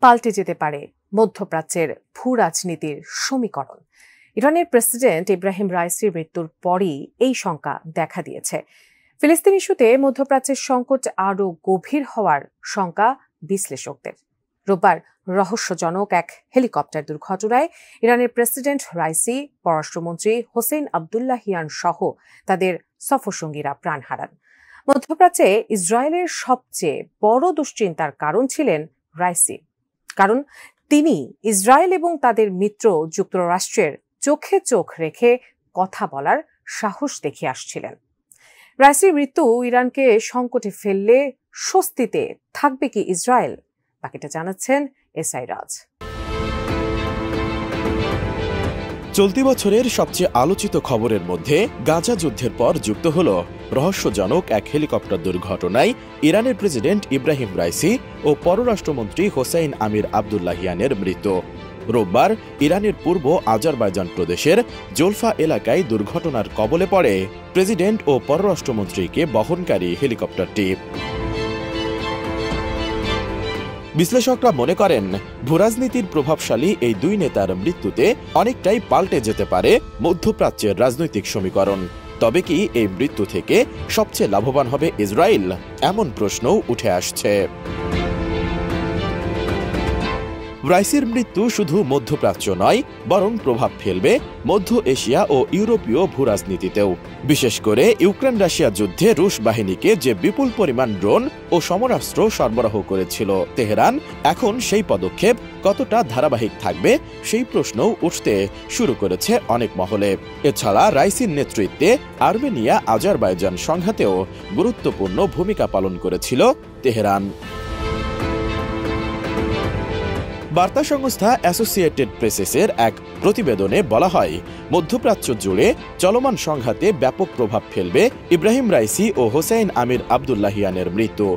পাল্টে যেতে পারে মধ্যপ্রাচ্যের ভূ রাজনীতির সমীকরণ। ইরানের প্রেসিডেন্ট ইব্রাহিম রাইসির মৃত্যুর পরই এই শঙ্কা দেখা দিয়েছে। ফিলিস্তিন ইস্যুতে মধ্যপ্রাচ্যের সংকট আরও গভীর হওয়ার শঙ্কা বিশ্লেষকদের। রোববার রহস্যজনক এক হেলিকপ্টার দুর্ঘটনায় ইরানের প্রেসিডেন্ট রাইসি, পররাষ্ট্রমন্ত্রী হোসেইন আবদুল্লাহিয়ান সহ তাদের সফরসঙ্গীরা প্রাণ হারান। মধ্যপ্রাচ্যে ইসরায়েলের সবচেয়ে বড় দুশ্চিন্তার কারণ ছিলেন রাইসি, কারণ তিনি ইসরায়েল এবং তাদের মিত্র যুক্তরাষ্ট্রের চোখে চোখ রেখে কথা বলার সাহস দেখিয়ে আসছিলেন। রাইসির মৃত্যু ইরানকে সংকটে ফেললে স্বস্তিতে থাকবে কি ইসরায়েল? বাকিটা জানাচ্ছেন এসআই রাজ। চলতি বছরের সবচেয়ে আলোচিত খবরের মধ্যে গাজা যুদ্ধের পর যুক্ত হল রহস্যজনক এক হেলিকপ্টার দুর্ঘটনায় ইরানের প্রেসিডেন্ট ইব্রাহিম রাইসি ও পররাষ্ট্রমন্ত্রী হোসেইন আমির আবদুল্লাহিয়ানের মৃত্যু। রোববার ইরানের পূর্ব আজারবাইজান প্রদেশের জোলফা এলাকায় দুর্ঘটনার কবলে পড়ে প্রেসিডেন্ট ও পররাষ্ট্রমন্ত্রীকে বহনকারী হেলিকপ্টারটি। বিশ্লেষকরা মনে করেন, ভূরাজনীতির প্রভাবশালী এই দুই নেতার মৃত্যুতে অনেকটাই পাল্টে যেতে পারে মধ্যপ্রাচ্যের রাজনৈতিক সমীকরণ। তবে কি এই মৃত্যু থেকে সবচেয়ে লাভবান হবে ইসরায়েল? এমন প্রশ্নও উঠে আসছে। রাইসির মৃত্যু শুধু মধ্যপ্রাচ্য নয়, বরং প্রভাব ফেলবে মধ্য এশিয়া ও ইউরোপীয় ভূরাজনীতিতেও। বিশেষ করে ইউক্রেন রাশিয়া যুদ্ধে রুশ বাহিনীকে যে বিপুল পরিমাণ ড্রোন ও সমরাস্ত্র সরবরাহ করেছিল তেহরান, এখন সেই পদক্ষেপ কতটা ধারাবাহিক থাকবে সেই প্রশ্নও উঠতে শুরু করেছে অনেক মহলে। এছাড়া রাইসির নেতৃত্বে আর্মেনিয়া আজারবাইজান সংঘাতেও গুরুত্বপূর্ণ ভূমিকা পালন করেছিল তেহরান। বার্তা সংস্থা অ্যাসোসিয়েটেড প্রেসের এক প্রতিবেদনে বলা হয়, মধ্যপ্রাচ্য জুড়ে চলমান সংঘাতে ব্যাপক প্রভাব ফেলবে ইব্রাহিম রাইসি ও হোসেইন আমির আবদুল্লাহিয়ানের মৃত্যু।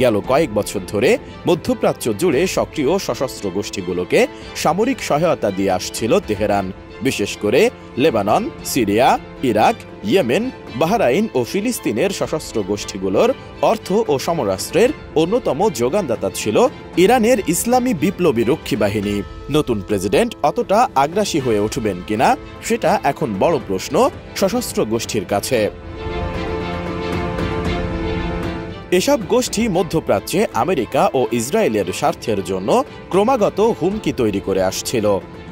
গেল কয়েক বছর ধরে মধ্যপ্রাচ্য জুড়ে সক্রিয় সশস্ত্র গোষ্ঠীগুলোকে সামরিক সহায়তা দিয়ে আসছিল তেহরান। বিশেষ করে Lebanon, Syria, Iraq, Yemen, Bahrain ও ফিলিস্তিনের সশস্ত্র গোষ্ঠীগুলোর অর্থ ও সমরাস্ত্রের অন্যতম যোগানদাতা ছিল ইরানের ইসলামী বিপ্লবী রক্ষী বাহিনী। নতুন প্রেসিডেন্ট অতটা আগ্রাসী হয়ে উঠবেন কিনা সেটা এখন বড় প্রশ্ন সশস্ত্র গোষ্ঠীর কাছে। এসব গোষ্ঠী মধ্যপ্রাচ্যে আমেরিকা ও ইসরায়েলের স্বার্থের জন্য ক্রমাগত হুমকি তৈরি করে আসছিল।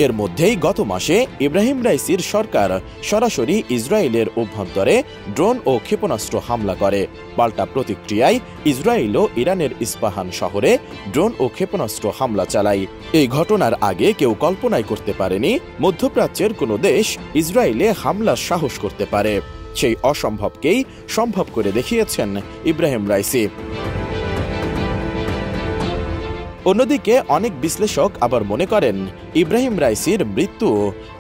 এর মধ্যেই গত মাসে ইব্রাহিম রাইসির সরকার সরাসরি ইসরায়েলের অভ্যন্তরে ড্রোন ও ক্ষেপণাস্ত্র হামলা করে। পাল্টা প্রতিক্রিয়ায় ইসরায়েলও ইরানের ইস্পাহান শহরে ড্রোন ও ক্ষেপণাস্ত্র হামলা চালায়। এই ঘটনার আগে কেউ কল্পনাই করতে পারেনি মধ্যপ্রাচ্যের কোনো দেশ ইসরায়েলে হামলার সাহস করতে পারে। সেই অসম্ভবকেই সম্ভব করে দেখিয়েছেন ইব্রাহিম রাইসি। অন্যদিকে অনেক বিশ্লেষক আবার মনে করেন, ইব্রাহিম রাইসির মৃত্যু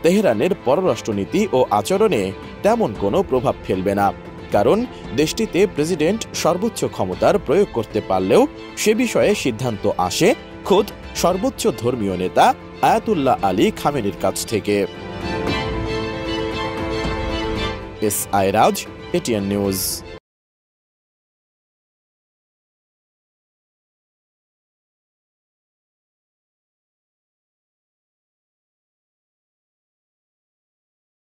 তেহরানের পররাষ্ট্রনীতি ও আচরণে তেমন কোনো প্রভাব ফেলবে না, কারণ দেশটিতে প্রেসিডেন্ট সর্বোচ্চ ক্ষমতার প্রয়োগ করতে পারলেও সে বিষয়ে সিদ্ধান্ত আসে খোদ সর্বোচ্চ ধর্মীয় নেতা আয়াতুল্লাহ আলী খামেনির কাছ থেকে। এসআই রাজ, এটিএন নিউজ।